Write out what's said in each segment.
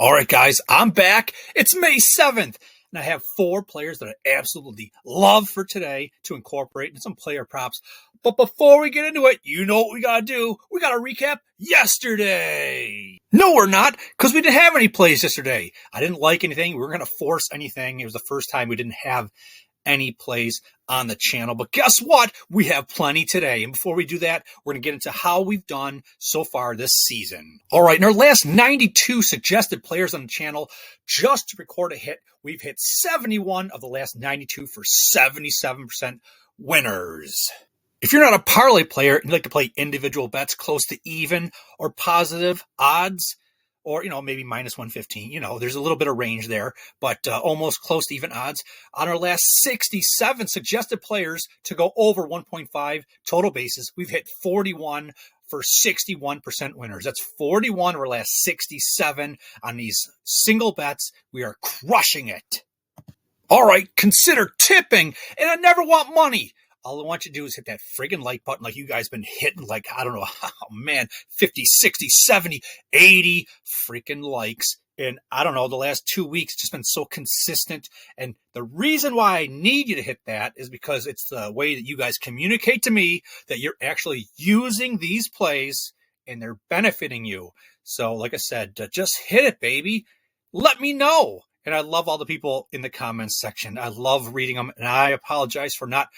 All right, guys, I'm back. It's May 7th, and I have 4 players that I absolutely love for today to incorporate into some player props. But before we get into it, you know what we got to do. We got to recap yesterday. No, we're not, because we didn't have any plays yesterday. I didn't like anything. We were going to force anything. It was the first time we didn't have any plays on the channel. But guess what? We have plenty today. And before we do that, we're going to get into how we've done so far this season. All right, in our last 92 suggested players on the channel, just to record a hit, we've hit 71 of the last 92 for 77% winners. If you're not a parlay player and you like to play individual bets close to even or positive odds, or, maybe minus 115, there's a little bit of range there, but almost close to even odds. On our last 67 suggested players to go over 1.5 total bases, we've hit 41 for 61% winners. That's 41 of our last 67 on these single bets. We are crushing it. All right, consider tipping, and I never want money. All I want you to do is hit that friggin' like button like you guys been hitting, like, I don't know, 50, 60, 70, 80 freaking likes. And I don't know, the last 2 weeks just been so consistent. And the reason why I need you to hit that is because it's the way that you guys communicate to me that you're actually using these plays and they're benefiting you. So like I said, just hit it, baby. Let me know. And I love all the people in the comments section. I love reading them, and I apologize for not,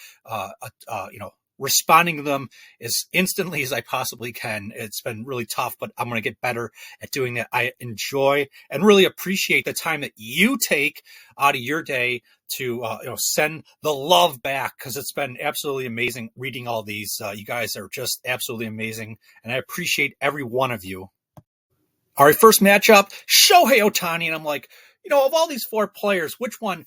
responding to them as instantly as I possibly can. It's been really tough, but I'm going to get better at doing that. I enjoy and really appreciate the time that you take out of your day to, send the love back, because it's been absolutely amazing reading all these. You guys are just absolutely amazing, and I appreciate every one of you. All right, first matchup, Shohei Ohtani, and I'm like, of all these 4 players, which one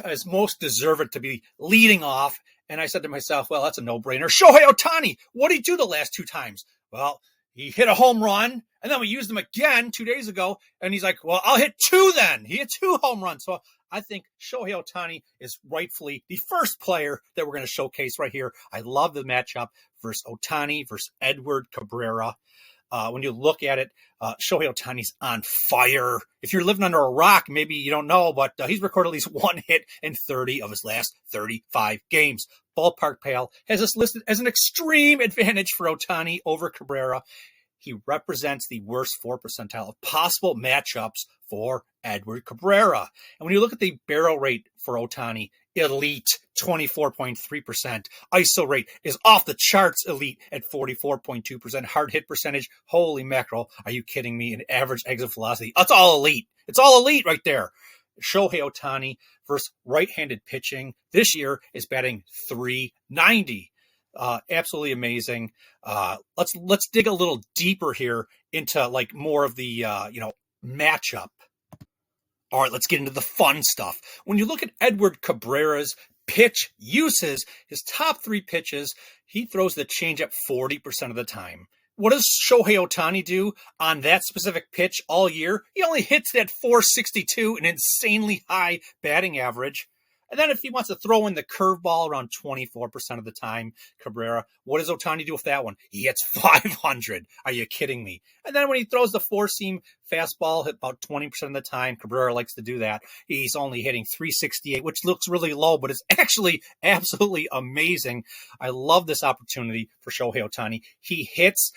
is most deserving to be leading off? And I said to myself, well, that's a no-brainer. Shohei Ohtani, what did he do the last 2 times? Well, he hit a home run, and then we used him again 2 days ago, and he's like, well, I'll hit 2 then. He hit 2 home runs. So I think Shohei Ohtani is rightfully the first player that we're going to showcase right here. I love the matchup versus Ohtani versus Edward Cabrera. When you look at it, Shohei Ohtani's on fire. If you're living under a rock, maybe you don't know, but he's recorded at least 1 hit in 30 of his last 35 games. Ballpark Pal has this listed as an extreme advantage for Ohtani over Cabrera. He represents the worst 4 percentile of possible matchups for Edward Cabrera. And when you look at the barrel rate for Ohtani, elite, 24.3%. ISO rate is off the charts elite at 44.2%. Hard hit percentage, holy mackerel, are you kidding me? An average exit velocity, that's all elite. It's all elite right there. Shohei Ohtani versus right-handed pitching this year is batting .390. Absolutely amazing. Let's dig a little deeper here into like more of the matchup. All right, let's get into the fun stuff. When you look at Edward Cabrera's pitch uses, his top 3 pitches, he throws the changeup 40% of the time. What does Shohei Ohtani do on that specific pitch all year? He only hits that .462, an insanely high batting average. And then if he wants to throw in the curveball around 24% of the time, Cabrera, what does Ohtani do with that one? He hits 500. Are you kidding me? And then when he throws the 4-seam fastball, hit about 20% of the time, Cabrera likes to do that. He's only hitting 368, which looks really low, but it's actually absolutely amazing. I love this opportunity for Shohei Ohtani. He hits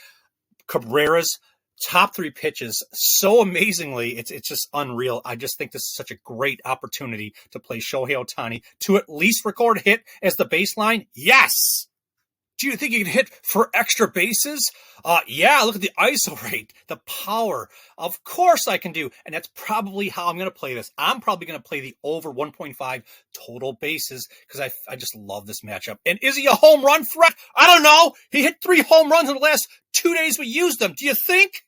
Cabrera's top 3 pitches so amazingly, it's just unreal. I just think this is such a great opportunity to play Shohei Ohtani to at least record a hit as the baseline. Yes. Do you think you can hit for extra bases? Yeah, look at the ISO rate, the power. Of course I can do, and that's probably how I'm going to play this. I'm probably going to play the over 1.5 total bases because I just love this matchup. And is he a home run threat? I don't know. He hit 3 home runs in the last 2 days we used them. Do you think?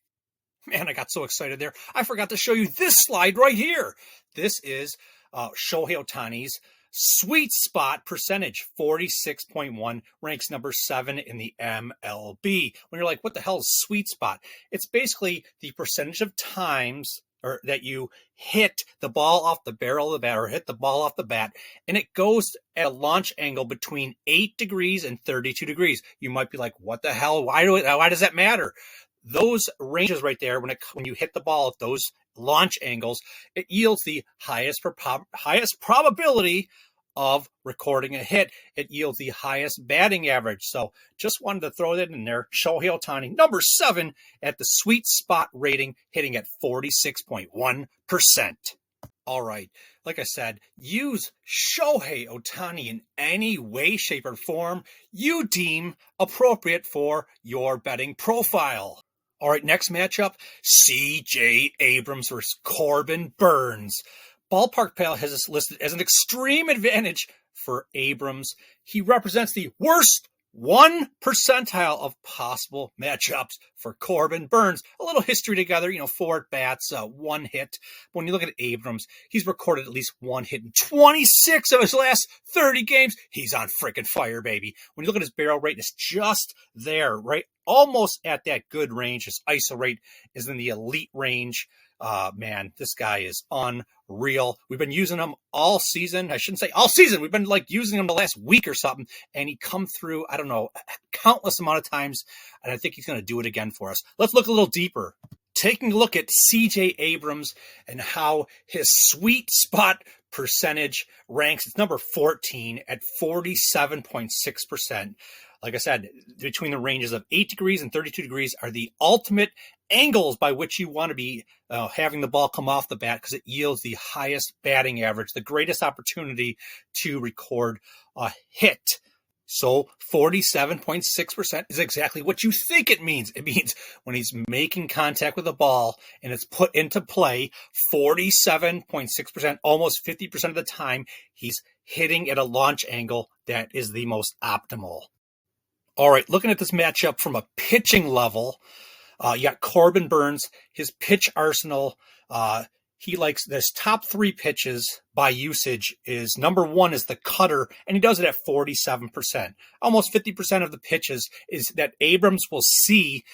Man, I got so excited there. I forgot to show you this slide right here. This is Shohei Ohtani's sweet spot percentage, 46.1, ranks number 7 in the MLB. When you're like, what the hell is sweet spot? It's basically the percentage of times or that you hit the ball off the barrel of the bat or hit the ball off the bat, and it goes at a launch angle between 8 degrees and 32 degrees. You might be like, what the hell? Why does that matter? Those ranges right there, when you hit the ball at those launch angles, it yields the highest probability of recording a hit. It yields the highest batting average. So just wanted to throw that in there. Shohei Ohtani, number 7 at the sweet spot rating, hitting at 46.1%. All right, like I said, use Shohei Ohtani in any way, shape, or form you deem appropriate for your betting profile. All right, next matchup, C.J. Abrams versus Corbin Burns. Ballpark Pal has this listed as an extreme advantage for Abrams. He represents the worst 1 percentile of possible matchups for Corbin Burns. A little history together, 4 at-bats, 1 hit. When you look at Abrams, he's recorded at least 1 hit in 26 of his last 30 games. He's on freaking fire, baby. When you look at his barrel rate, it's just there, right? Almost at that good range. His ISO rate is in the elite range. Man, this guy is unreal. We've been using him all season. I shouldn't say all season. We've been using him the last week or something, and he come through, I don't know, countless amount of times, and I think he's going to do it again for us. Let's look a little deeper. Taking a look at C.J. Abrams and how his sweet spot percentage ranks. It's number 14 at 47.6%. Like I said, between the ranges of 8 degrees and 32 degrees are the ultimate angles by which you want to be having the ball come off the bat, because it yields the highest batting average, the greatest opportunity to record a hit. So 47.6% is exactly what you think it means. It means when he's making contact with the ball and it's put into play, 47.6%, almost 50% of the time, he's hitting at a launch angle that is the most optimal. All right, looking at this matchup from a pitching level, you got Corbin Burns, his pitch arsenal. He likes this top 3 pitches by usage is number 1 is the cutter, and he does it at 47%. Almost 50% of the pitches is that Abrams will see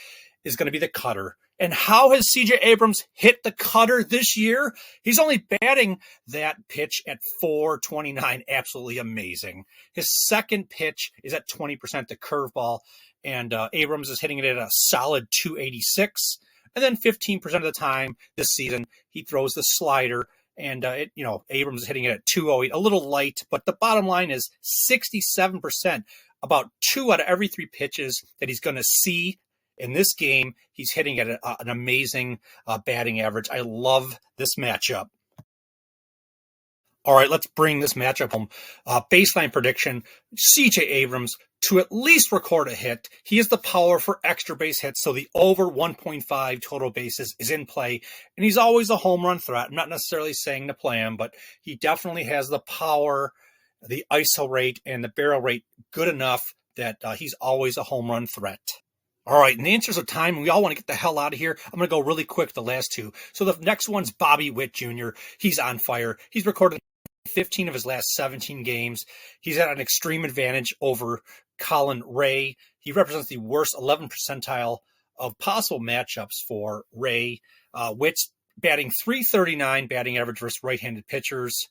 is going to be the cutter. And how has C.J. Abrams hit the cutter this year? He's only batting that pitch at .429. Absolutely amazing. His second pitch is at 20%, the curveball, and Abrams is hitting it at a solid .286. And then 15% of the time this season, he throws the slider, and Abrams is hitting it at .208, a little light. But the bottom line is 67%. About 2 out of every 3 pitches that he's going to see in this game, he's hitting at an amazing batting average. I love this matchup. All right, let's bring this matchup home. Baseline prediction, C.J. Abrams to at least record a hit. He has the power for extra base hits, so the over 1.5 total bases is in play, and he's always a home run threat. I'm not necessarily saying to play him, but he definitely has the power, the ISO rate, and the barrel rate good enough that he's always a home run threat. All right, in the interest of time, we all want to get the hell out of here. I'm going to go really quick, the last 2. So the next one's Bobby Witt Jr. He's on fire. He's recorded 15 of his last 17 games. He's at an extreme advantage over Colin Ray. He represents the worst 11 percentile of possible matchups for Ray. Witt's batting .339 batting average versus right-handed pitchers.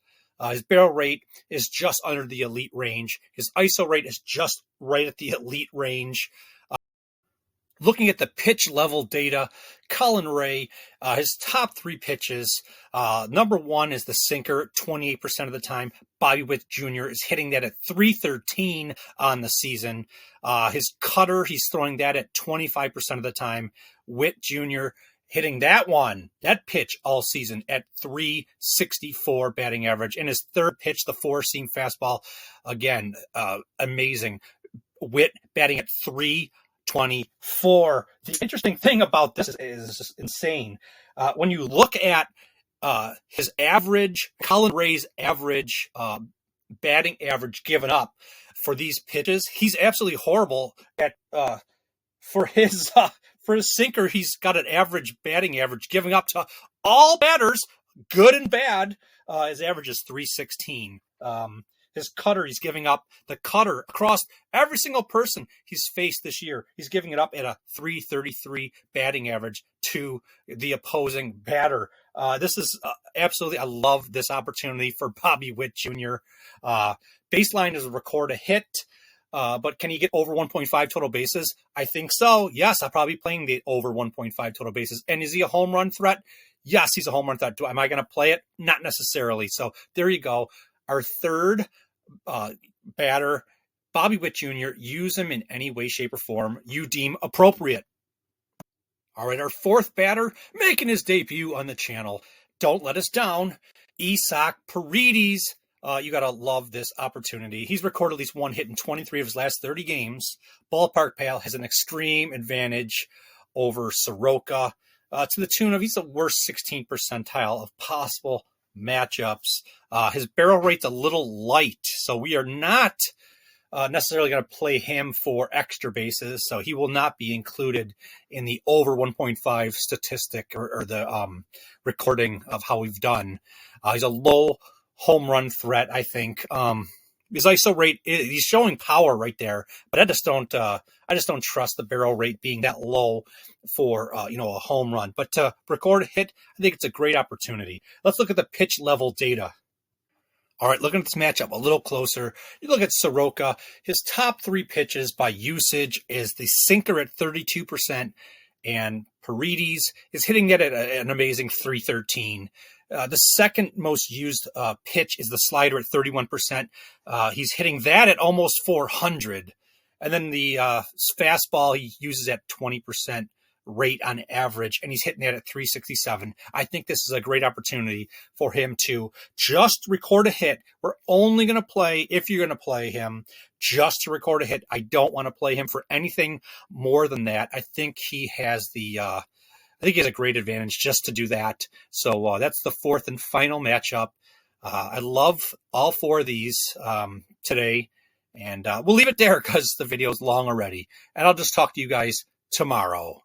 His barrel rate is just under the elite range. His ISO rate is just right at the elite range. Looking at the pitch level data, Colin Ray, his top 3 pitches, number 1 is the sinker, 28% of the time. Bobby Witt Jr. is hitting that at .313 on the season. His cutter, he's throwing that at 25% of the time. Witt Jr. hitting that pitch all season at .364 batting average. And his third pitch, the 4-seam fastball, again, amazing. Witt batting at .324. The interesting thing about this is just insane. When you look at his average, Colin Ray's average batting average given up for these pitches, he's absolutely horrible at for his sinker. He's got an average batting average giving up to all batters, good and bad. His average is .316. His cutter, he's giving up the cutter across every single person he's faced this year. He's giving it up at a .333 batting average to the opposing batter. This is absolutely, I love this opportunity for Bobby Witt Jr. Baseline is record a hit, but can he get over 1.5 total bases? I think so. Yes, I'll probably be playing the over 1.5 total bases. And is he a home run threat? Yes, he's a home run threat. Am I going to play it? Not necessarily. So there you go. Our third batter, Bobby Witt Jr., use him in any way, shape, or form you deem appropriate. All right, our fourth batter, making his debut on the channel. Don't let us down. Isaac Paredes. You got to love this opportunity. He's recorded at least one hit in 23 of his last 30 games. Ballpark Pal has an extreme advantage over Soroka to the tune of he's the worst 16th percentile of possible matchups. His barrel rate's a little light, so we are not necessarily going to play him for extra bases, so he will not be included in the over 1.5 statistic or the recording of how we've done. He's a low home run threat, I think. His ISO rate, he's showing power right there, but I just don't trust the barrel rate being that low for a home run. But to record a hit, I think it's a great opportunity. Let's look at the pitch level data. All right, looking at this matchup a little closer, you look at Soroka. His top 3 pitches by usage is the sinker at 32%, and Paredes is hitting it at an amazing 313. The second most used pitch is the slider at 31%. He's hitting that at almost 400. And then the fastball he uses at 20% rate on average, and he's hitting that at 367. I think this is a great opportunity for him to just record a hit. We're only going to play, if you're going to play him, just to record a hit. I don't want to play him for anything more than that. I think he has a great advantage just to do that. So that's the fourth and final matchup. I love all 4 of these today, and we'll leave it there because the video is long already. And I'll just talk to you guys tomorrow.